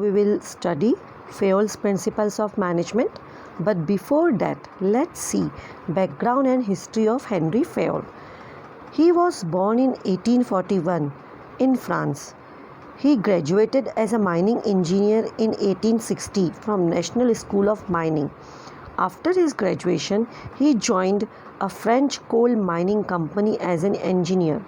we will study Fayol's principles of management. But before that, let's see background and history of Henry Fayol. He was born in 1841 in France. He graduated as a mining engineer in 1860 from National School of Mining. After his graduation, he joined a French coal mining company as an engineer.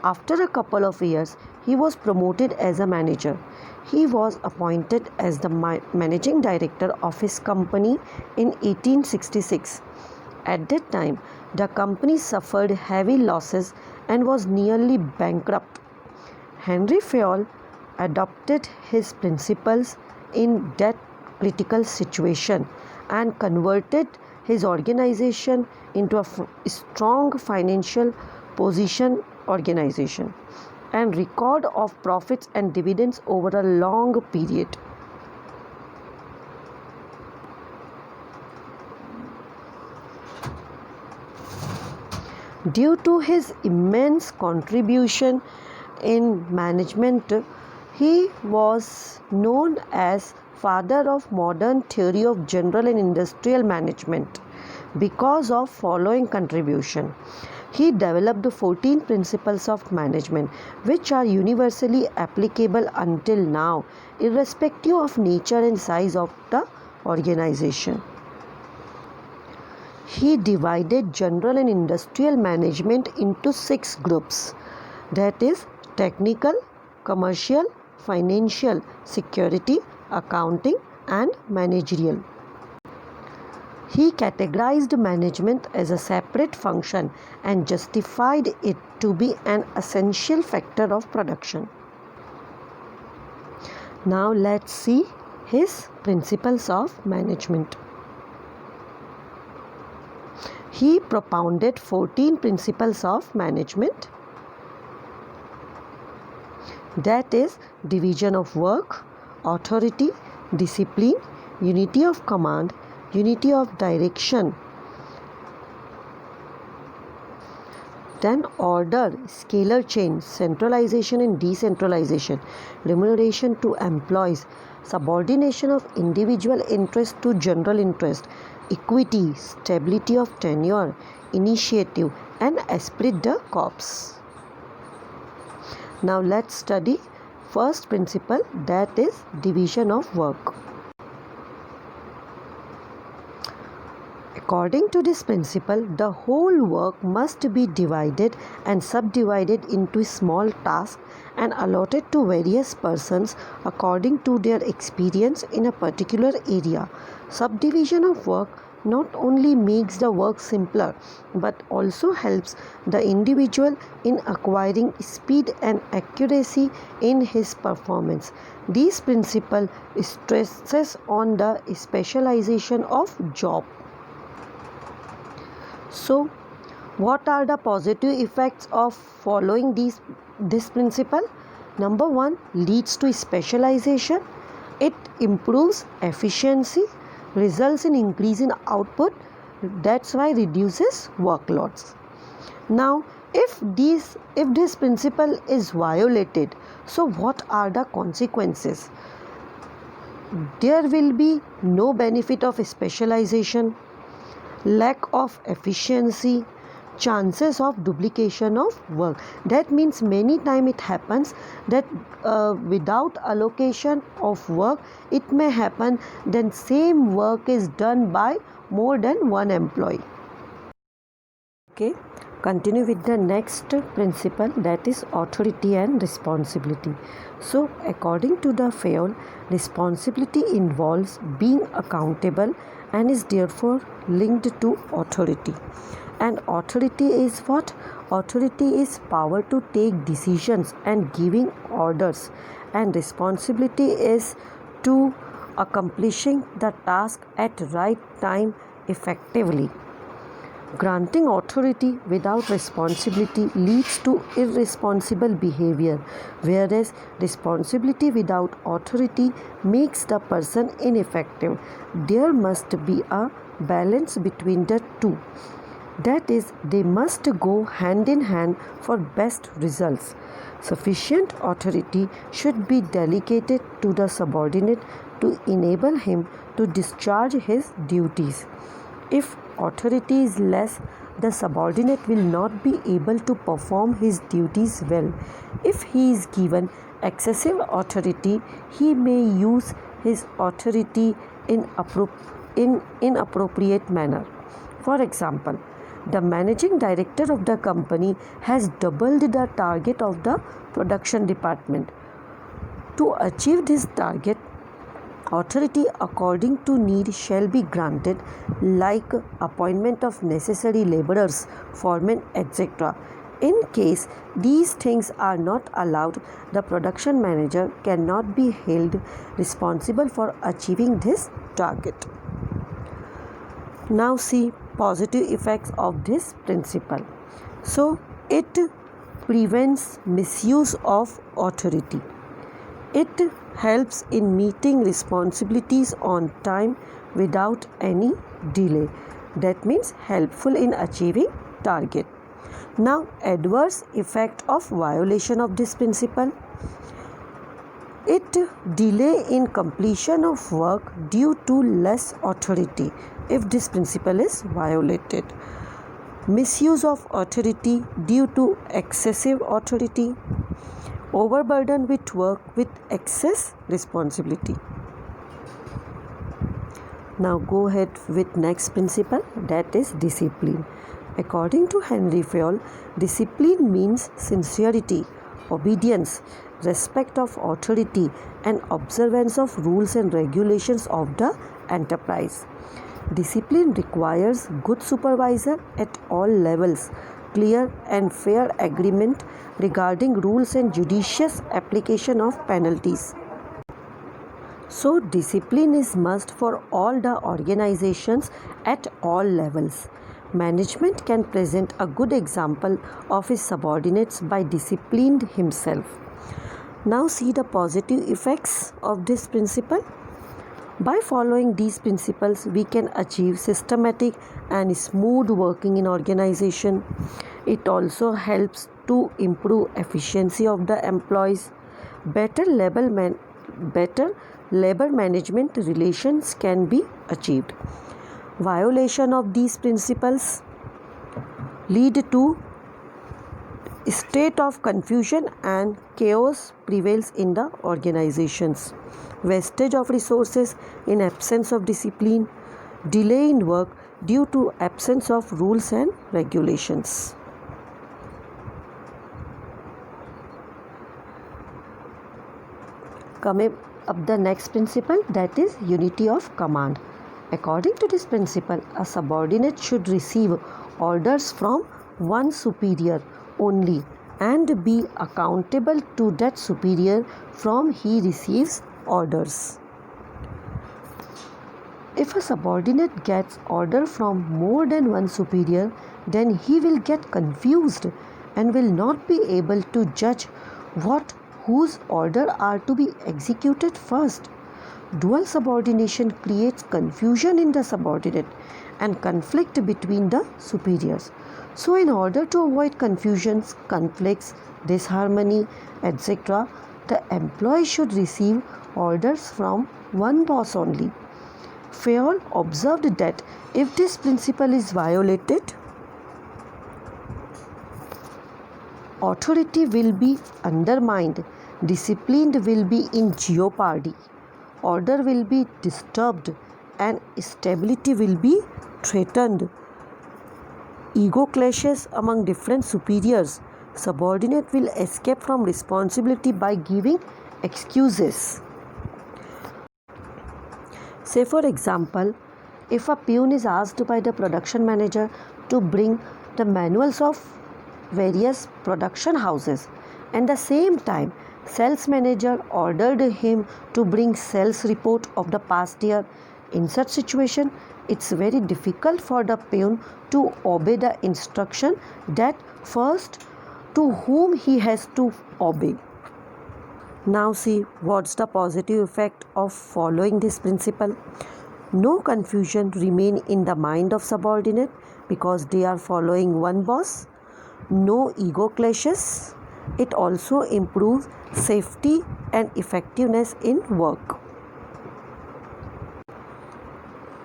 After a couple of years, he was promoted as a manager. He was appointed as the managing director of his company in 1866. At that time, the company suffered heavy losses and was nearly bankrupt. Henry Fayol adopted his principles in that critical situation and converted his organization into a strong financial position organization and record of profits and dividends over a long period. Due to his immense contribution in management, he was known as father of modern theory of general and industrial management because of following contribution. He developed 14 principles of management which are universally applicable until now, irrespective of nature and size of the organization. He divided general and industrial management into 6 groups, that is technical, commercial, financial, security, accounting and managerial. He categorized management as a separate function and justified it to be an essential factor of production. Now let's see his principles of management. He propounded 14 principles of management, that is division of work, authority, discipline, unity of command, unity of direction, then order, scalar change, centralization and decentralization, remuneration to employees, subordination of individual interest to general interest, equity, stability of tenure, initiative and esprit de corps. Now let's study first principle, that is division of work. According to this principle, the whole work must be divided and subdivided into small tasks and allotted to various persons according to their experience in a particular area. Subdivision of work not only makes the work simpler but also helps the individual in acquiring speed and accuracy in his performance. This principle stresses on the specialization of job. So, what are the positive effects of following this principle? Number 1, leads to specialization. It improves efficiency, results in increase in output. That's why reduces workloads. Now, if this principle is violated, so what are the consequences? There will be no benefit of specialization, lack of efficiency, chances of duplication of work. That means many times it happens that without allocation of work, it may happen then same work is done by more than one employee. Okay, continue with the next principle, that is authority and responsibility. So according to the Fayol, responsibility involves being accountable and is therefore linked to authority. And authority is what? Authority is power to take decisions and giving orders, and responsibility is to accomplishing the task at right time effectively. Granting authority without responsibility leads to irresponsible behavior, whereas responsibility without authority makes the person ineffective. There must be a balance between the two. That is, they must go hand in hand for best results. Sufficient authority should be delegated to the subordinate to enable him to discharge his duties. If authority is less, the subordinate will not be able to perform his duties well. If he is given excessive authority, he may use his authority in inappropriate manner. For example, the managing director of the company has doubled the target of the production department. To achieve this target, authority according to need shall be granted, like appointment of necessary laborers, foremen, etc. In case these things are not allowed, the production manager cannot be held responsible for achieving this target. Now see positive effects of this principle. So it prevents misuse of authority. It helps in meeting responsibilities on time without any delay. That means helpful in achieving target. Now adverse effect of violation of this principle. It delay in completion of work due to less authority if this principle is violated. Misuse of authority due to excessive authority. Overburden with work with excess responsibility. Now go ahead with next principle, that is discipline. According to Henry Fayol, discipline means sincerity, obedience, respect of authority, and observance of rules and regulations of the enterprise. Discipline requires good supervisor at all levels, clear and fair agreement regarding rules and judicious application of penalties. So discipline is must for all the organizations at all levels. Management can present a good example of his subordinates by disciplining himself. Now see the positive effects of this principle. By following these principles, we can achieve systematic and smooth working in organization. It also helps to improve efficiency of the employees. Better labor management relations can be achieved. Violation of these principles lead to state of confusion and chaos prevails in the organizations. Wastage of resources in absence of discipline, delay in work due to absence of rules and regulations. Coming up the next principle, that is unity of command. According to this principle, a subordinate should receive orders from one superior only and be accountable to that superior from he receives orders. If a subordinate gets order from more than one superior, then he will get confused and will not be able to judge whose order are to be executed first. Dual subordination creates confusion in the subordinate and conflict between the superiors. So in order to avoid confusions, conflicts, disharmony, etc., the employee should receive orders from one boss only. Fayol observed that if this principle is violated, authority will be undermined, discipline will be in jeopardy, order will be disturbed, and stability will be threatened. Ego clashes among different superiors. Subordinate will escape from responsibility by giving excuses. Say for example, if a peon is asked by the production manager to bring the manuals of various production houses, and the same time sales manager ordered him to bring sales report of the past year. In such situation, it's very difficult for the peon to obey the instruction that first to whom he has to obey. Now see what's the positive effect of following this principle. No confusion remain in the mind of subordinate because they are following one boss. No ego clashes. It also improves safety and effectiveness in work,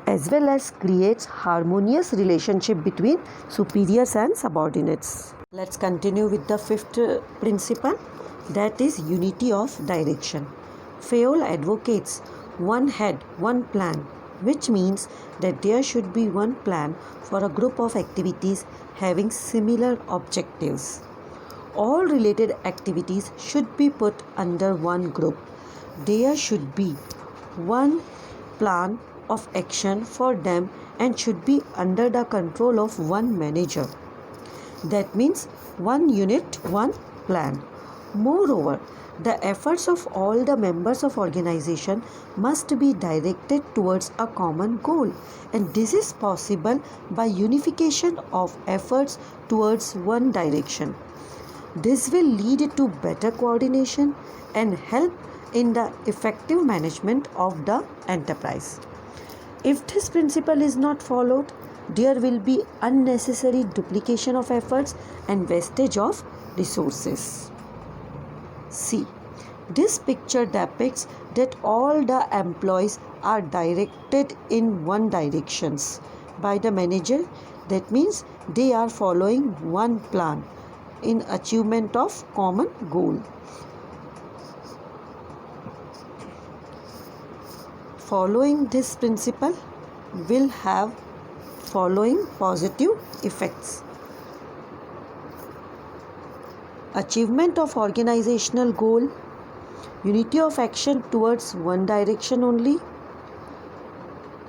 as well as creates harmonious relationship between superiors and subordinates. Let's continue with the fifth principle, that is unity of direction. Fayol advocates one head, one plan, which means that there should be one plan for a group of activities having similar objectives. All related activities should be put under one group. There should be one plan of action for them and should be under the control of one manager. That means one unit, one plan. Moreover, the efforts of all the members of organization must be directed towards a common goal, and this is possible by unification of efforts towards one direction. This will lead to better coordination and help in the effective management of the enterprise. If this principle is not followed, there will be unnecessary duplication of efforts and wastage of resources. See, this picture depicts that all the employees are directed in one directions by the manager. That means they are following one plan in achievement of common goal. Following this principle will have following positive effects. Achievement of organizational goal, unity of action towards one direction only.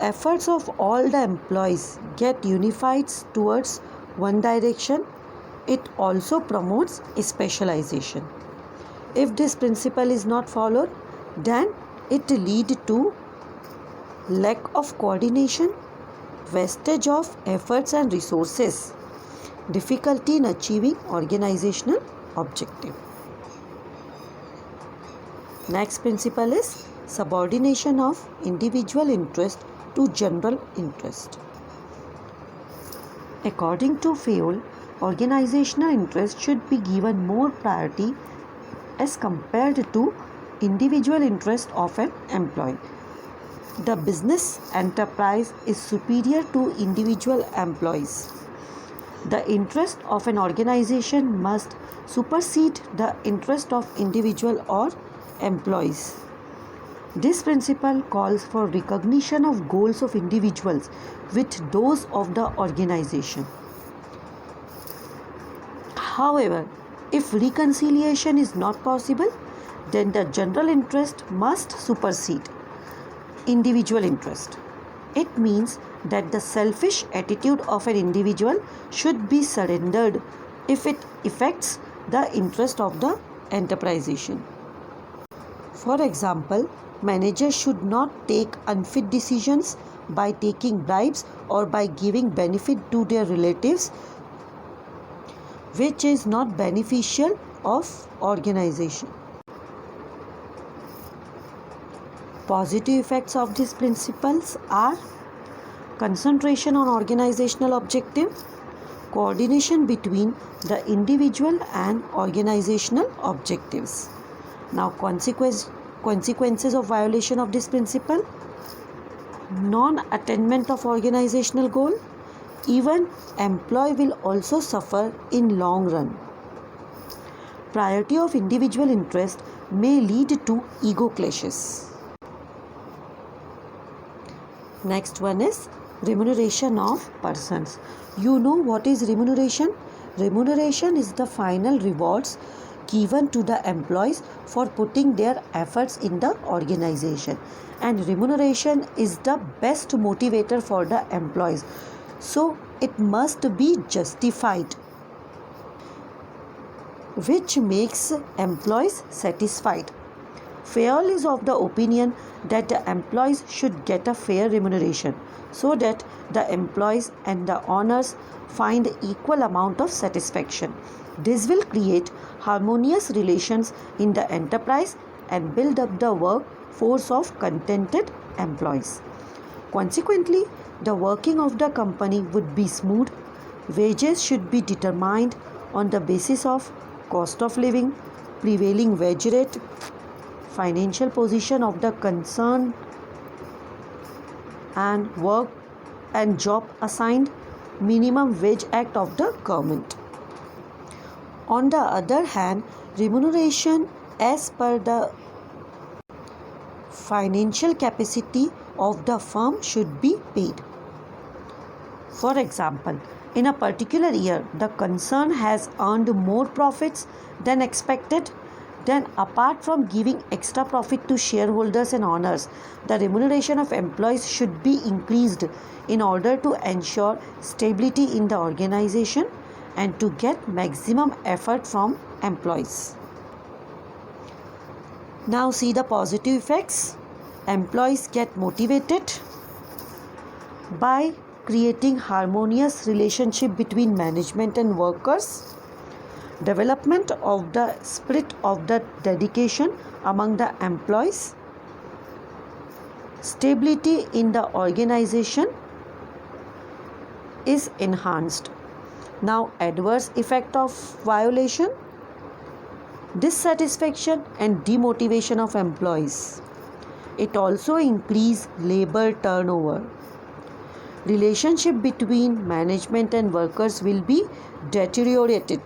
Efforts of all the employees get unified towards one direction. It also promotes specialization. If this principle is not followed, then it leads to lack of coordination, wastage of efforts and resources, difficulty in achieving organizational objective. Next principle is subordination of individual interest to general interest. According to Fayol, organizational interest should be given more priority as compared to individual interest of an employee. The business enterprise is superior to individual employees. The interest of an organization must supersede the interest of individual or employees. This principle calls for recognition of goals of individuals with those of the organization. However, if reconciliation is not possible, then the general interest must supersede individual interest. It means that the selfish attitude of an individual should be surrendered if it affects the interest of the enterprisation. For example, managers should not take unfit decisions by taking bribes or by giving benefit to their relatives, which is not beneficial of organization. Positive effects of these principles are concentration on organizational objective, coordination between the individual and organizational objectives. Now, consequences of violation of this principle: non-attainment of organizational goal. Even employee will also suffer in long run. Priority of individual interest may lead to ego clashes. Next one is remuneration of persons. You know what is remuneration? Remuneration is the final rewards given to the employees for putting their efforts in the organization, and remuneration is the best motivator for the employees, so it must be justified, which makes employees satisfied. Fayol is of the opinion that the employees should get a fair remuneration so that the employees and the owners find equal amount of satisfaction. This will create harmonious relations in the enterprise and build up the workforce of contented employees. Consequently, the working of the company would be smooth. Wages should be determined on the basis of cost of living, prevailing wage rate, financial position of the concern, and work and job assigned, minimum wage act of the government. On the other hand, remuneration as per the financial capacity of the firm should be paid. For example, in a particular year, the concern has earned more profits than expected. Then, apart from giving extra profit to shareholders and owners, the remuneration of employees should be increased in order to ensure stability in the organization and to get maximum effort from employees. Now, see the positive effects. Employees get motivated by creating harmonious relationship between management and workers, development of the spirit of the dedication among the employees, stability in the organization is enhanced. Now, adverse effect of violation: dissatisfaction and demotivation of employees. It also increases labor turnover. Relationship between management and workers will be deteriorated.